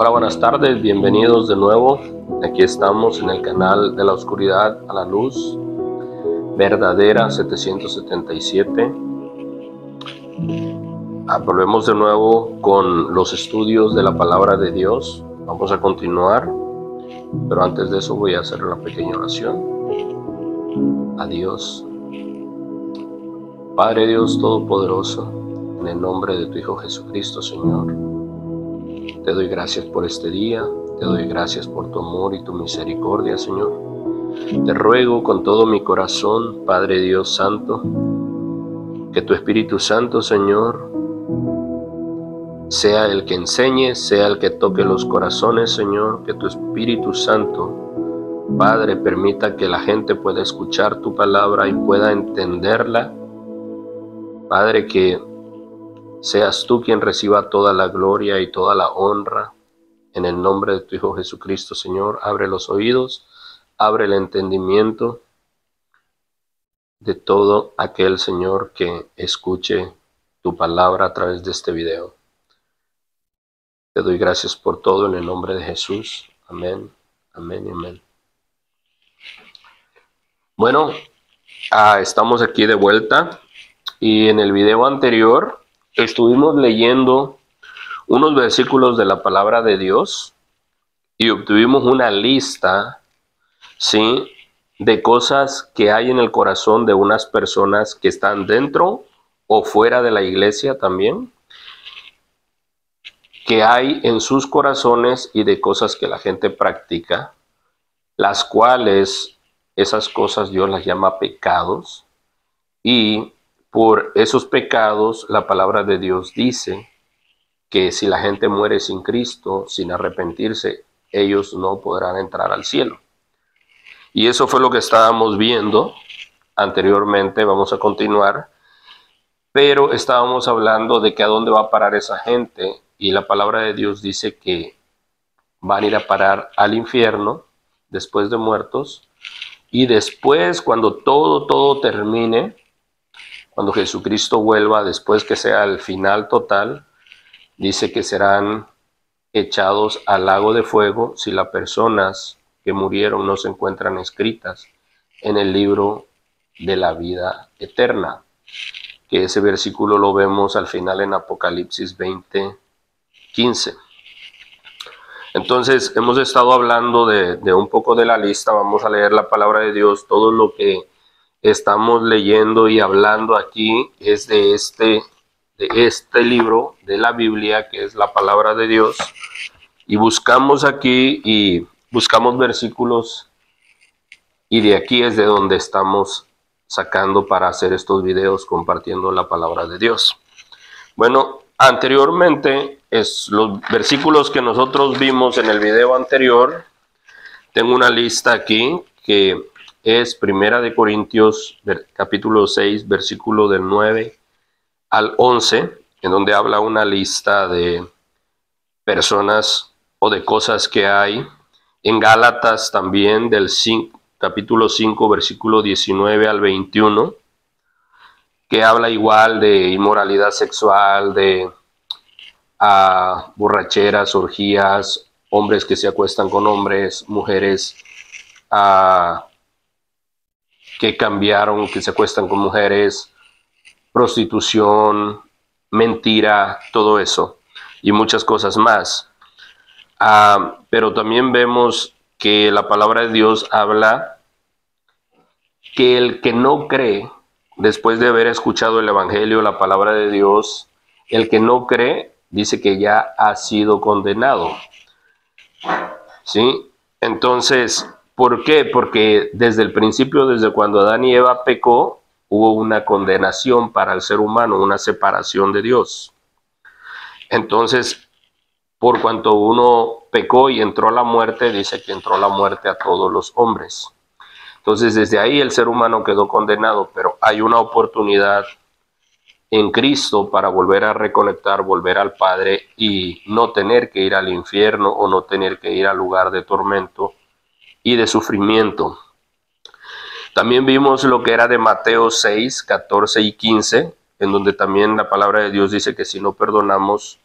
Hola, buenas tardes, bienvenidos de nuevo. Aquí estamos en el canal de la oscuridad a la luz, verdadera 777. Volvemos de nuevo con los estudios de la palabra de Dios. Vamos a continuar, pero antes de eso voy a hacer una pequeña oración. A Dios. Padre Dios Todopoderoso, en el nombre de tu Hijo Jesucristo, Señor, te doy gracias por este día, te doy gracias por tu amor y tu misericordia, Señor. Te ruego con todo mi corazón, Padre Dios Santo, que tu Espíritu Santo, Señor, sea el que enseñe, sea el que toque los corazones, Señor, que tu Espíritu Santo, Padre, permita que la gente pueda escuchar tu palabra y pueda entenderla. Padre, que seas tú quien reciba toda la gloria y toda la honra. En el nombre de tu Hijo Jesucristo, Señor, abre los oídos, abre el entendimiento de todo aquel, Señor, que escuche tu palabra a través de este video. Te doy gracias por todo en el nombre de Jesús. Amén, amén y amén. Bueno, estamos aquí de vuelta y en el video anterior estuvimos leyendo unos versículos de la palabra de Dios y obtuvimos una lista, ¿sí?, de cosas que hay en el corazón de unas personas que están dentro o fuera de la iglesia también, que hay en sus corazones y de cosas que la gente practica, las cuales esas cosas Dios las llama pecados, y por esos pecados la palabra de Dios dice que si la gente muere sin Cristo, sin arrepentirse, ellos no podrán entrar al cielo. Y eso fue lo que estábamos viendo anteriormente. Vamos a continuar, pero estábamos hablando de que a dónde va a parar esa gente, y la palabra de Dios dice que van a ir a parar al infierno después de muertos, y después, cuando todo termine, cuando Jesucristo vuelva, después que sea el final total, dice que serán echados al lago de fuego si las personas que murieron no se encuentran escritas en el libro de la vida eterna, que ese versículo lo vemos al final en Apocalipsis 20:15. Entonces hemos estado hablando de un poco de la lista. Vamos a leer la palabra de Dios. Todo lo que estamos leyendo y hablando aquí es de este libro de la Biblia, que es la palabra de Dios, y buscamos aquí y buscamos versículos, y de aquí es de donde estamos sacando para hacer estos videos compartiendo la palabra de Dios. Bueno, anteriormente, los versículos que nosotros vimos en el video anterior, tengo una lista aquí que es 1 Corintios capítulo 6, versículo del 9 al 11, en donde habla una lista de personas o de cosas que hay. En Gálatas también, capítulo 5, versículo 19 al 21, que habla igual de inmoralidad sexual, de borracheras, orgías, hombres que se acuestan con hombres, mujeres que cambiaron, que se acuestan con mujeres, prostitución, mentira, todo eso y muchas cosas más. Pero también vemos que la palabra de Dios habla que el que no cree, después de haber escuchado el evangelio, la palabra de Dios, el que no cree, dice que ya ha sido condenado. ¿Sí? Entonces, ¿por qué? Porque desde el principio, desde cuando Adán y Eva pecó, hubo una condenación para el ser humano, una separación de Dios. Entonces, por cuanto uno pecó y entró a la muerte, dice que entró la muerte a todos los hombres. Entonces, desde ahí el ser humano quedó condenado, pero hay una oportunidad en Cristo para volver a reconectar, volver al Padre y no tener que ir al infierno o no tener que ir al lugar de tormento y de sufrimiento. También vimos lo que era de Mateo 6, 14 y 15, en donde también la palabra de Dios dice que si no perdonamos,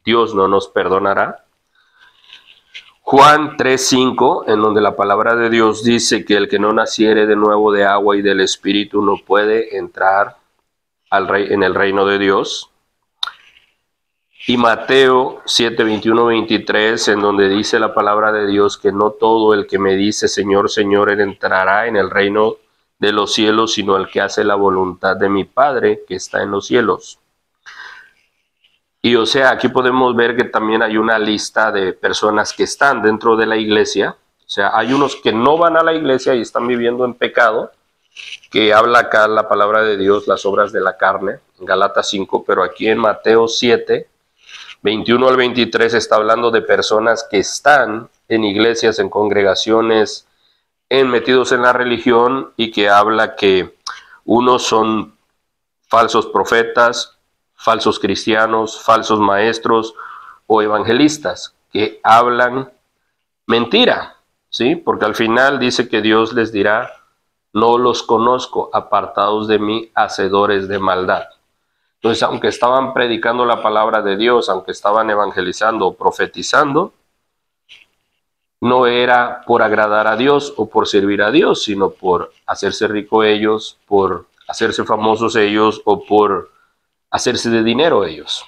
Dios no nos perdonará. Juan 3:5, en donde la palabra de Dios dice que el que no naciere de nuevo de agua y del Espíritu no puede entrar en el reino de Dios. Y Mateo 7:21-23, en donde dice la palabra de Dios que no todo el que me dice Señor, Señor, entrará en el reino de los cielos, sino el que hace la voluntad de mi Padre que está en los cielos. Y o sea, aquí podemos ver que también hay una lista de personas que están dentro de la iglesia. O sea, hay unos que no van a la iglesia y están viviendo en pecado, que habla acá la palabra de Dios, las obras de la carne, en Gálatas 5, pero aquí en Mateo 7:21-23 está hablando de personas que están en iglesias, en congregaciones, metidos en la religión, y que habla que unos son falsos profetas, falsos cristianos, falsos maestros o evangelistas que hablan mentira, ¿sí? Porque al final dice que Dios les dirá: no los conozco, apartados de mí, hacedores de maldad. Entonces, aunque estaban predicando la palabra de Dios, aunque estaban evangelizando o profetizando, no era por agradar a Dios o por servir a Dios, sino por hacerse rico ellos, por hacerse famosos ellos o por hacerse de dinero ellos,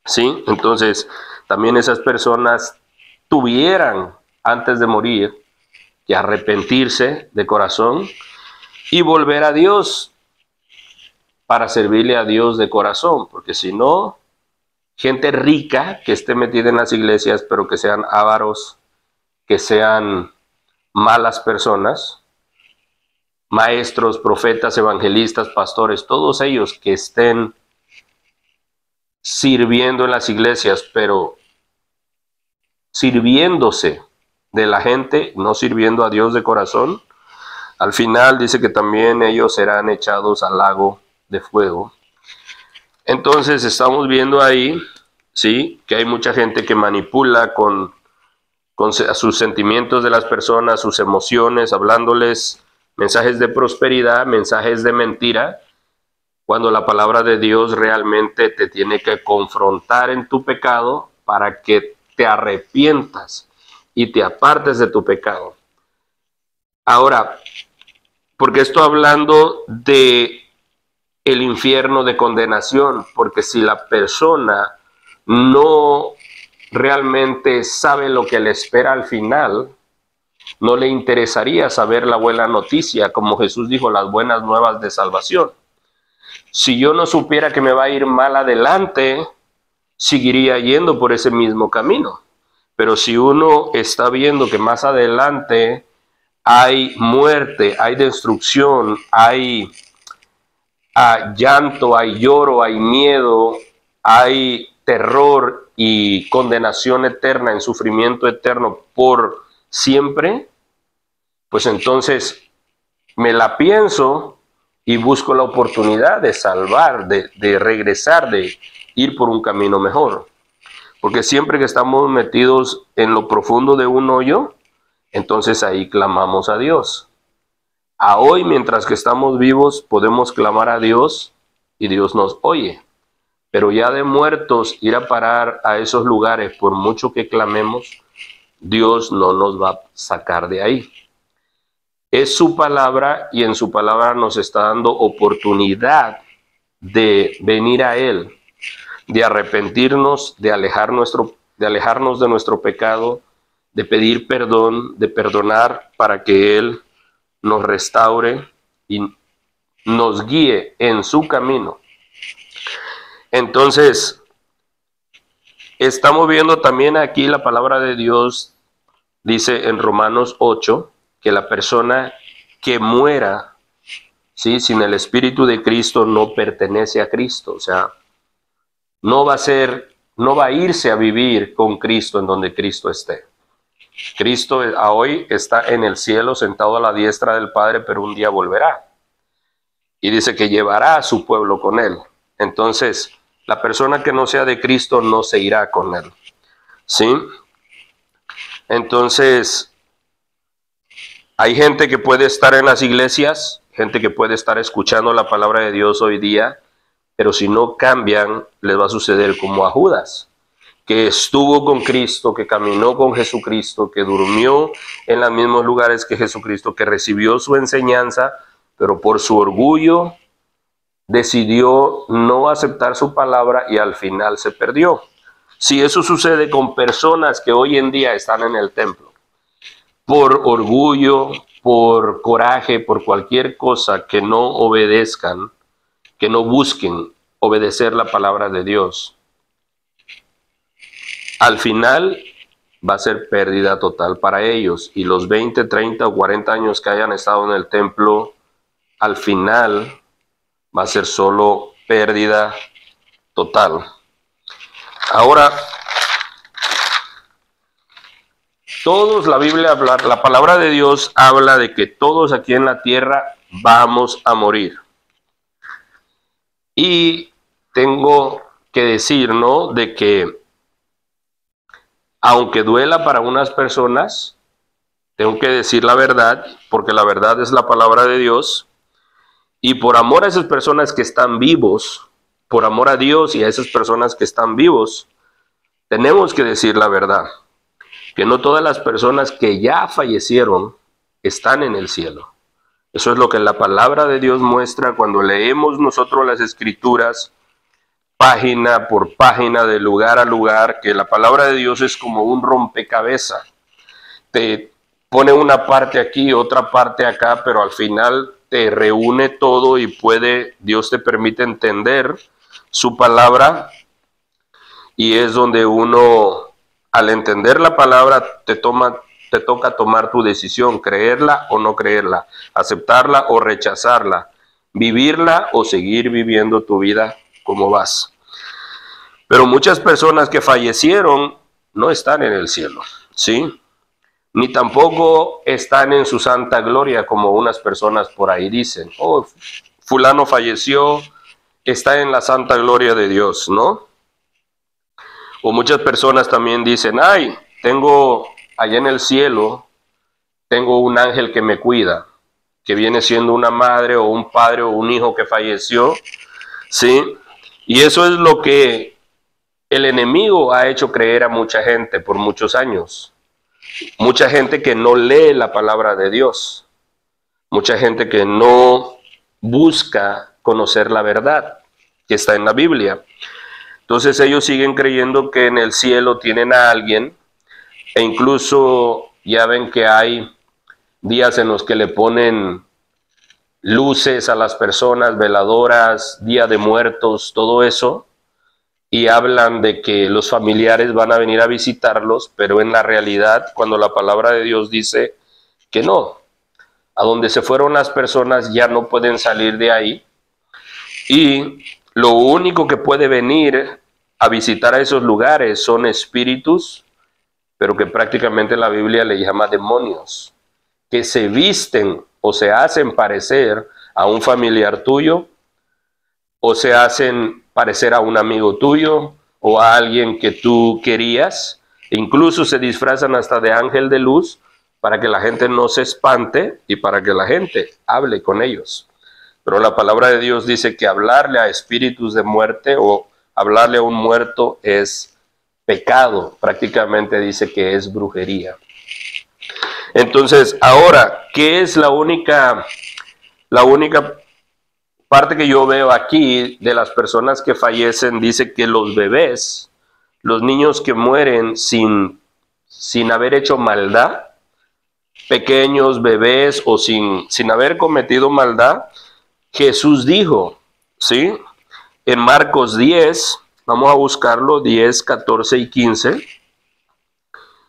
¿sí? Entonces, también esas personas tuvieran, antes de morir, que arrepentirse de corazón y volver a Dios para servirle a Dios de corazón, porque si no, gente rica que esté metida en las iglesias, pero que sean ávaros, que sean malas personas, maestros, profetas, evangelistas, pastores, todos ellos que estén sirviendo en las iglesias, pero sirviéndose de la gente, no sirviendo a Dios de corazón, al final dice que también ellos serán echados al lago de fuego. Entonces estamos viendo ahí, sí, que hay mucha gente que manipula con sus sentimientos de las personas, sus emociones, hablándoles mensajes de prosperidad, mensajes de mentira, cuando la palabra de Dios realmente te tiene que confrontar en tu pecado para que te arrepientas y te apartes de tu pecado. Ahora, porque estoy hablando de el infierno de condenación, porque si la persona no realmente sabe lo que le espera al final, no le interesaría saber la buena noticia, como Jesús dijo, las buenas nuevas de salvación. Si yo no supiera que me va a ir mal adelante, seguiría yendo por ese mismo camino. Pero si uno está viendo que más adelante hay muerte, hay destrucción, hay llanto, hay lloro, hay miedo, hay terror y condenación eterna, en sufrimiento eterno por siempre, pues entonces me la pienso y busco la oportunidad de salvar, de regresar, de ir por un camino mejor. Porque siempre que estamos metidos en lo profundo de un hoyo, entonces ahí clamamos a Dios. A hoy, mientras que estamos vivos, podemos clamar a Dios y Dios nos oye. Pero ya de muertos, ir a parar a esos lugares, por mucho que clamemos, Dios no nos va a sacar de ahí. Es su palabra, y en su palabra nos está dando oportunidad de venir a Él, de arrepentirnos, de alejarnos de nuestro pecado, de pedir perdón, de perdonar para que Él nos restaure y nos guíe en su camino. Entonces, estamos viendo también aquí la palabra de Dios, dice en Romanos 8, que la persona que muera, ¿sí?, sin el Espíritu de Cristo no pertenece a Cristo. O sea, no va a irse a vivir con Cristo en donde Cristo esté. Cristo hoy está en el cielo sentado a la diestra del Padre, pero un día volverá. Y dice que llevará a su pueblo con Él. Entonces, la persona que no sea de Cristo no se irá con Él, ¿sí? Entonces, hay gente que puede estar en las iglesias, gente que puede estar escuchando la palabra de Dios hoy día, pero si no cambian, les va a suceder como a Judas, que estuvo con Cristo, que caminó con Jesucristo, que durmió en los mismos lugares que Jesucristo, que recibió su enseñanza, pero por su orgullo decidió no aceptar su palabra y al final se perdió. Si eso sucede con personas que hoy en día están en el templo, por orgullo, por coraje, por cualquier cosa, que no obedezcan, que no busquen obedecer la palabra de Dios, al final va a ser pérdida total para ellos. Y los 20, 30 o 40 años que hayan estado en el templo, al final va a ser solo pérdida total. Ahora, todos, la Biblia habla, la palabra de Dios habla de que todos aquí en la tierra vamos a morir. Y tengo que decir, ¿no?, de que aunque duela para unas personas, tengo que decir la verdad, porque la verdad es la palabra de Dios. Y por amor a esas personas que están vivos, por amor a Dios y a esas personas que están vivos, tenemos que decir la verdad. Que no todas las personas que ya fallecieron están en el cielo. Eso es lo que la palabra de Dios muestra cuando leemos nosotros las Escrituras, página por página, de lugar a lugar, que la palabra de Dios es como un rompecabezas. Te pone una parte aquí, otra parte acá, pero al final te reúne todo y Dios te permite entender su palabra, y es donde uno, al entender la palabra, te toca tomar tu decisión, creerla o no creerla, aceptarla o rechazarla, vivirla o seguir viviendo tu vida como vas. Pero muchas personas que fallecieron no están en el cielo, ¿sí? Ni tampoco están en su santa gloria, como unas personas por ahí dicen. Oh, fulano falleció, está en la santa gloria de Dios, ¿no? O muchas personas también dicen, ay, tengo allá en el cielo, tengo un ángel que me cuida, que viene siendo una madre o un padre o un hijo que falleció, ¿sí? Y eso es lo que el enemigo ha hecho creer a mucha gente por muchos años. Mucha gente que no lee la palabra de Dios. Mucha gente que no busca conocer la verdad que está en la Biblia. Entonces ellos siguen creyendo que en el cielo tienen a alguien, e incluso ya ven que hay días en los que le ponen luces a las personas, veladoras, Día de Muertos, todo eso, y hablan de que los familiares van a venir a visitarlos, pero en la realidad, cuando la palabra de Dios dice que no, a donde se fueron las personas ya no pueden salir de ahí, y lo único que puede venir a visitar a esos lugares son espíritus, pero que prácticamente la Biblia le llama demonios, que se visten o se hacen parecer a un familiar tuyo, o se hacen parecer a un amigo tuyo, o a alguien que tú querías. Incluso se disfrazan hasta de ángel de luz para que la gente no se espante y para que la gente hable con ellos. Pero la palabra de Dios dice que hablarle a espíritus de muerte o hablarle a un muerto es pecado. Prácticamente dice que es brujería. Entonces, ahora, ¿qué es la única parte que yo veo aquí de las personas que fallecen? Dice que los bebés, los niños que mueren sin haber hecho maldad, pequeños bebés o sin haber cometido maldad, Jesús dijo, ¿sí? En Marcos 10, vamos a buscarlo, 10, 14 y 15,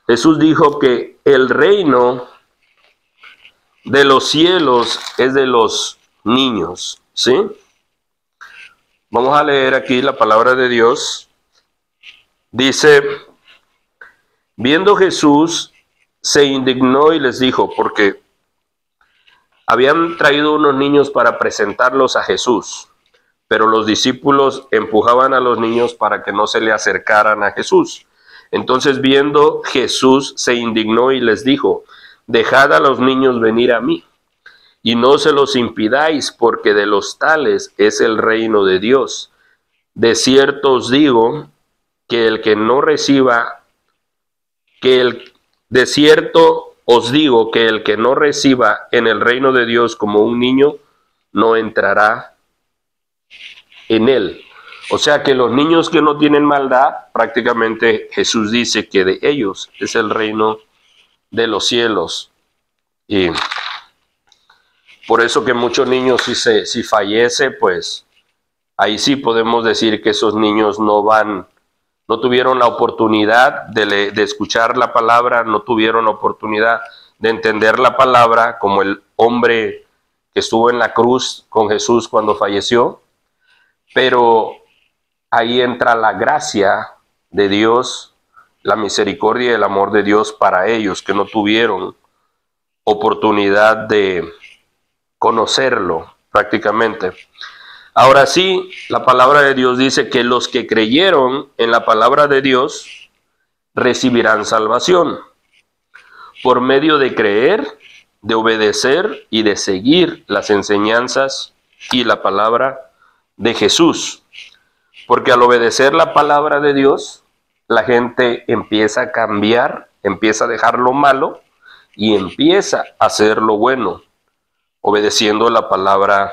Jesús dijo que el reino de los cielos es de los niños, ¿sí? Vamos a leer aquí la palabra de Dios. Dice, viendo Jesús, se indignó y les dijo, porque habían traído unos niños para presentarlos a Jesús, pero los discípulos empujaban a los niños para que no se le acercaran a Jesús. Entonces, viendo Jesús, se indignó y les dijo, dejad a los niños venir a mí, y no se los impidáis, porque de los tales es el reino de Dios. De cierto os digo que el que no reciba, de cierto os digo que el que no reciba en el reino de Dios como un niño, no entrará en él. O sea que los niños que no tienen maldad, prácticamente Jesús dice que de ellos es el reino de los cielos. Y por eso que muchos niños si fallece, pues ahí sí podemos decir que esos niños no tuvieron la oportunidad de escuchar la palabra, no tuvieron la oportunidad de entender la palabra, como el hombre que estuvo en la cruz con Jesús cuando falleció. Pero ahí entra la gracia de Dios, la misericordia y el amor de Dios para ellos que no tuvieron oportunidad de conocerlo prácticamente. Ahora sí, la palabra de Dios dice que los que creyeron en la palabra de Dios recibirán salvación por medio de creer, de obedecer y de seguir las enseñanzas y la palabra de Jesús. Porque al obedecer la palabra de Dios, la gente empieza a cambiar, empieza a dejar lo malo y empieza a hacer lo bueno, obedeciendo la palabra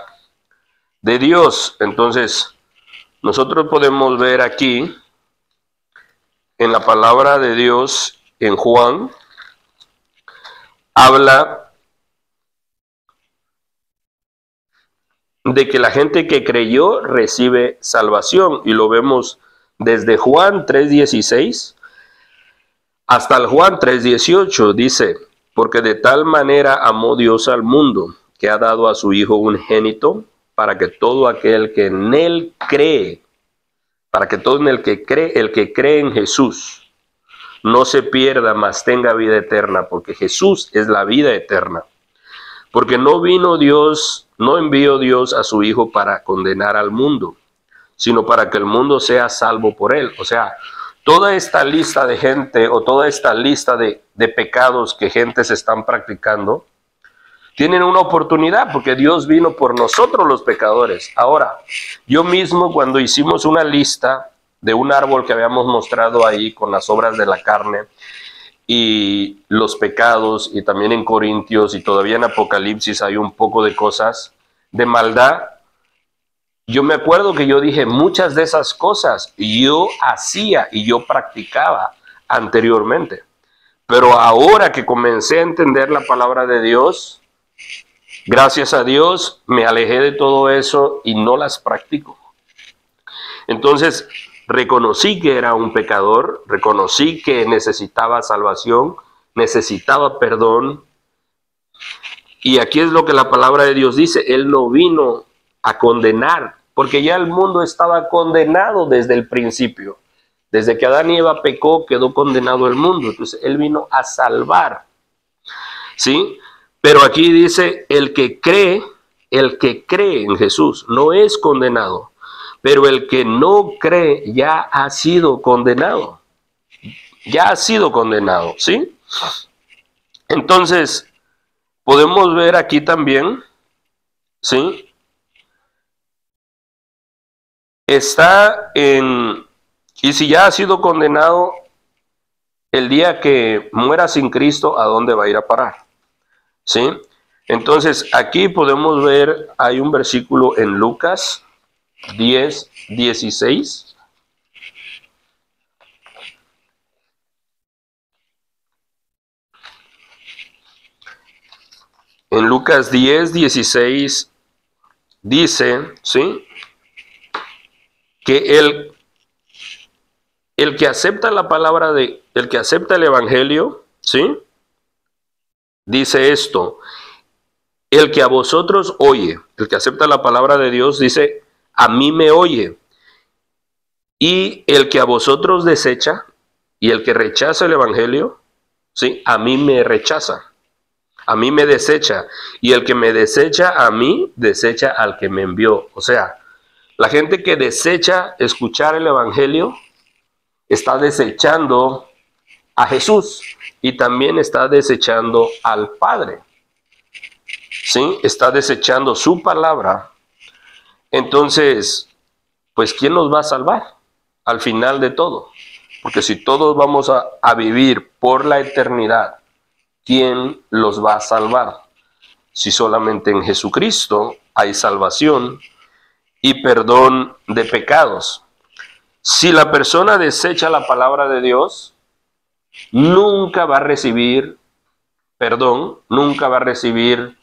de Dios. Entonces, nosotros podemos ver aquí en la palabra de Dios, en Juan, habla de que la gente que creyó recibe salvación, y lo vemos desde Juan 3:16 hasta el Juan 3:18. Dice: porque de tal manera amó Dios al mundo, que ha dado a su Hijo unigénito, para que todo aquel que en él cree, el que cree en Jesús, no se pierda, mas tenga vida eterna, porque Jesús es la vida eterna. Porque no envió Dios a su Hijo para condenar al mundo, sino para que el mundo sea salvo por él. O sea, toda esta lista de gente, o toda esta lista de pecados que gentes están practicando, tienen una oportunidad, porque Dios vino por nosotros los pecadores. Ahora, yo mismo cuando hicimos una lista de un árbol que habíamos mostrado ahí con las obras de la carne y los pecados, y también en Corintios y todavía en Apocalipsis hay un poco de cosas de maldad, yo me acuerdo que yo dije muchas de esas cosas yo hacía y yo practicaba anteriormente. Pero ahora que comencé a entender la palabra de Dios, gracias a Dios, me alejé de todo eso y no las practico. Entonces, reconocí que era un pecador, reconocí que necesitaba salvación, necesitaba perdón. Y aquí es lo que la palabra de Dios dice: Él no vino a condenar, porque ya el mundo estaba condenado desde el principio. Desde que Adán y Eva pecó, quedó condenado el mundo. Entonces, Él vino a salvar. ¿Sí? Pero aquí dice: el que cree en Jesús no es condenado, pero el que no cree ya ha sido condenado. Ya ha sido condenado, ¿sí? Entonces, podemos ver aquí también, ¿sí? Y si ya ha sido condenado, el día que muera sin Cristo, ¿a dónde va a ir a parar? ¿Sí? Entonces, aquí podemos ver, hay un versículo en Lucas 10:16. En Lucas 10:16 dice, ¿sí?, que el que acepta la palabra el que acepta el evangelio, ¿sí?, dice esto: el que a vosotros oye, el que acepta la palabra de Dios, dice, a mí me oye. Y el que a vosotros desecha, y el que rechaza el evangelio, ¿sí?, a mí me rechaza, a mí me desecha. Y el que me desecha a mí, desecha al que me envió. O sea, la gente que desecha escuchar el evangelio está desechando a Jesús y también está desechando al Padre. ¿Sí? Está desechando su palabra. Entonces, pues, ¿quién nos va a salvar al final de todo? Porque si todos vamos a vivir por la eternidad, ¿quién los va a salvar? Si solamente en Jesucristo hay salvación y perdón de pecados. Si la persona desecha la palabra de Dios, nunca va a recibir perdón, nunca va a recibir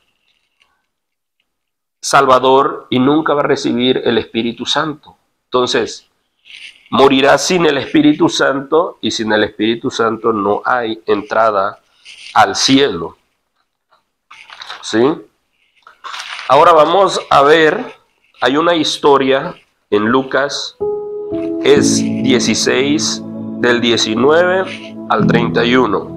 Salvador y nunca va a recibir el Espíritu Santo. Entonces, morirá sin el Espíritu Santo y sin el Espíritu Santo no hay entrada al cielo. ¿Sí? Ahora vamos a ver, hay una historia en Lucas, es 16 del 19 al 31.